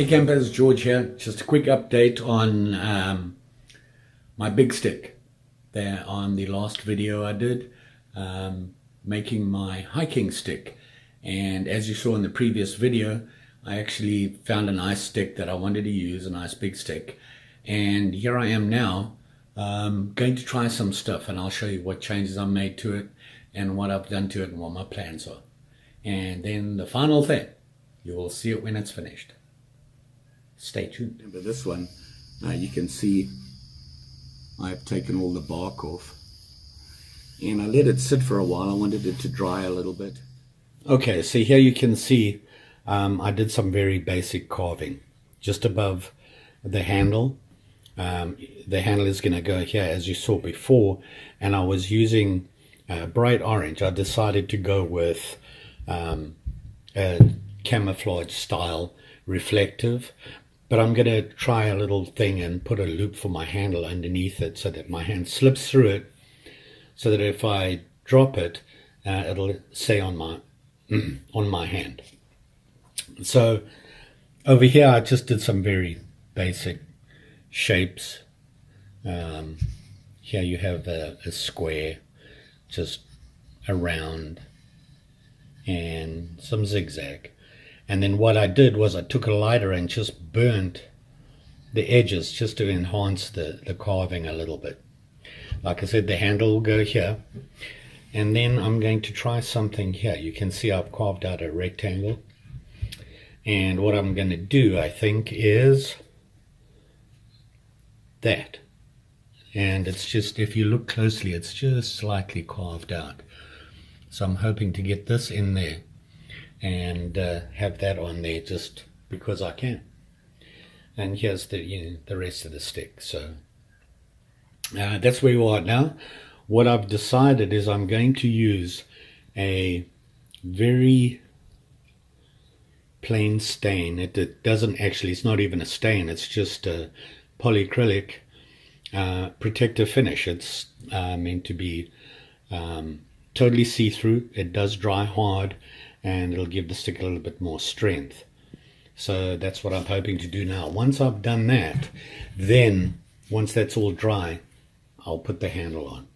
Hey campers, George here. Just a quick update on my big stick there on the last video I did, making my hiking stick. And as you saw in the previous video, I actually found a nice stick that I wanted to use, a nice big stick. And here I am now, going to try some stuff, and I'll show you what changes I made to it and what I've done to it and what my plans are. And then the final thing, you will see it when it's finished. Stay tuned. Remember this one, you can see I've taken all the bark off and I let it sit for a while. I wanted it to dry a little bit. Okay, so here you can see I did some very basic carving just above the handle. The handle is going to go here as you saw before, and I was using bright orange. I decided to go with a camouflage style reflective, but I'm going to try a little thing and put a loop for my handle underneath it so that my hand slips through it, so that if I drop it, it'll stay on my on my hand. So over here I just did some very basic shapes. Here you have a square, just a round, and some zigzag. And then what I did was I took a lighter and just burnt the edges just to enhance the carving a little bit. Like I said, the handle will go here. And then I'm going to try something here. You can see I've carved out a rectangle. And what I'm going to do, I think, is that. And it's just, if you look closely, it's just slightly carved out. So I'm hoping to get this in there and have that on there just because I can. And here's the rest of the stick. So that's where we are now. What I've decided is I'm going to use a very plain stain. It doesn't actually, it's not even a stain, it's just a polyacrylic protective finish. It's meant to be totally see-through. It does dry hard, and it'll give the stick a little bit more strength. So that's what I'm hoping to do now. Once I've done that, then once that's all dry, I'll put the handle on,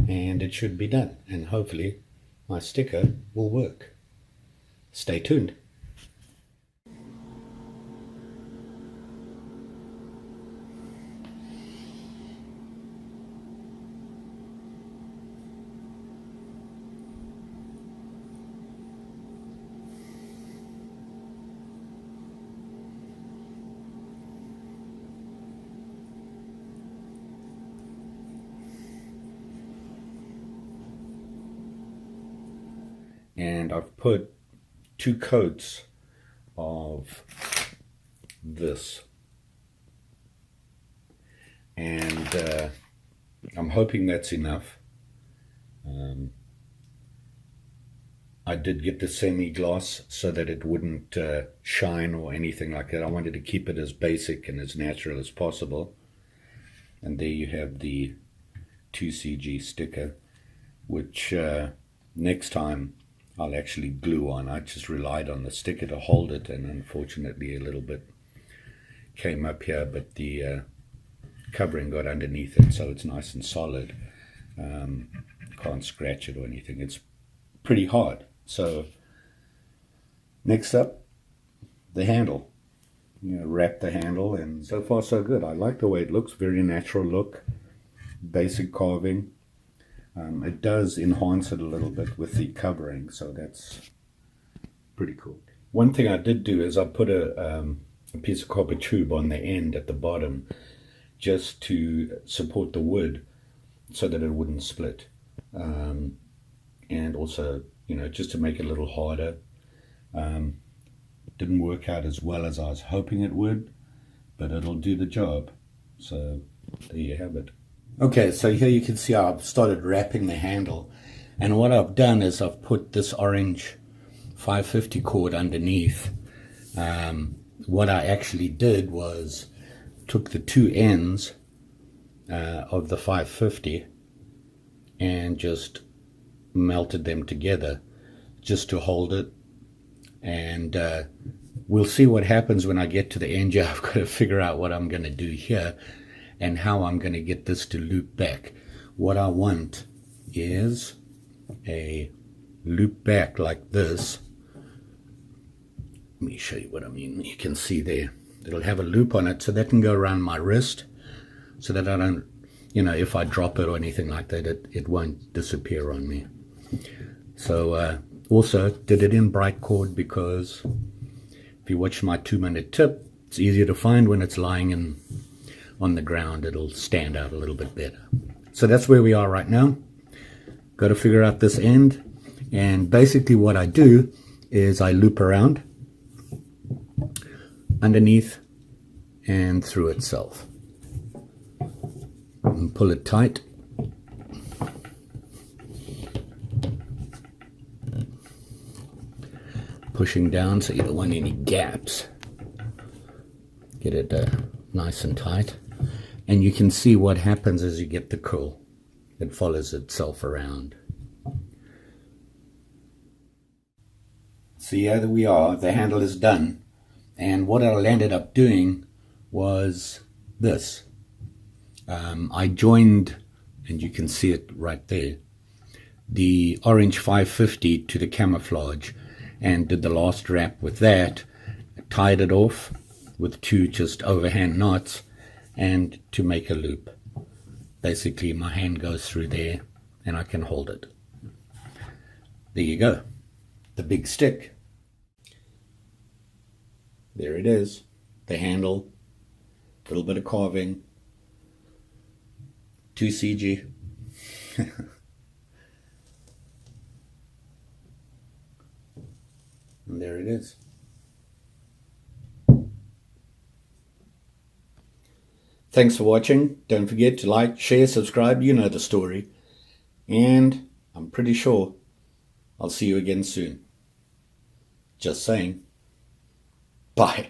and it should be done, and hopefully my sticker will work. Stay tuned. And I've put 2 coats of this, and I'm hoping that's enough. I did get the semi-gloss so that it wouldn't shine or anything like that. I wanted to keep it as basic and as natural as possible. And there you have the 2CG sticker, which next time I'll actually glue on. I just relied on the sticker to hold it, and unfortunately a little bit came up here, but the covering got underneath it, so it's nice and solid. Can't scratch it or anything. It's pretty hard. So next up, the handle. Wrap the handle, and so far so good. I like the way it looks. Very natural look, basic carving. It does enhance it a little bit with the covering, so that's pretty cool. One thing I did do is I put a piece of copper tube on the end at the bottom just to support the wood so that it wouldn't split. And also, just to make it a little harder. Didn't work out as well as I was hoping it would, but it'll do the job. So there you have it. Okay, so here you can see I've started wrapping the handle, and what I've done is I've put this orange 550 cord underneath. What I actually did was took the 2 ends of the 550 and just melted them together just to hold it, and we'll see what happens when I get to the end here. I've got to figure out what I'm going to do here and how I'm going to get this to loop back. What I want is a loop back like this. Let me show you what I mean. You can see there. It'll have a loop on it, so that can go around my wrist, so that I don't, if I drop it or anything like that, it won't disappear on me. So also did it in bright cord because if you watch my 2-minute tip, it's easier to find when it's lying on the ground. It'll stand out a little bit better. So that's where we are right now. Got to figure out this end, and basically what I do is I loop around underneath and through itself and pull it tight. Pushing down so you don't want any gaps. Get it nice and tight, and you can see what happens as you get the curl. It follows itself around. So yeah, there we are. The handle is done. And what I ended up doing was this. I joined, and you can see it right there, the orange 550 to the camouflage, and did the last wrap with that, tied it off with 2 just overhand knots, and to make a loop. Basically my hand goes through there and I can hold it. There you go, the big stick. There it is, the handle, a little bit of carving, 2 CG. And there it is. Thanks for watching. Don't forget to like, share, subscribe. You know the story. And I'm pretty sure I'll see you again soon. Just saying. Bye.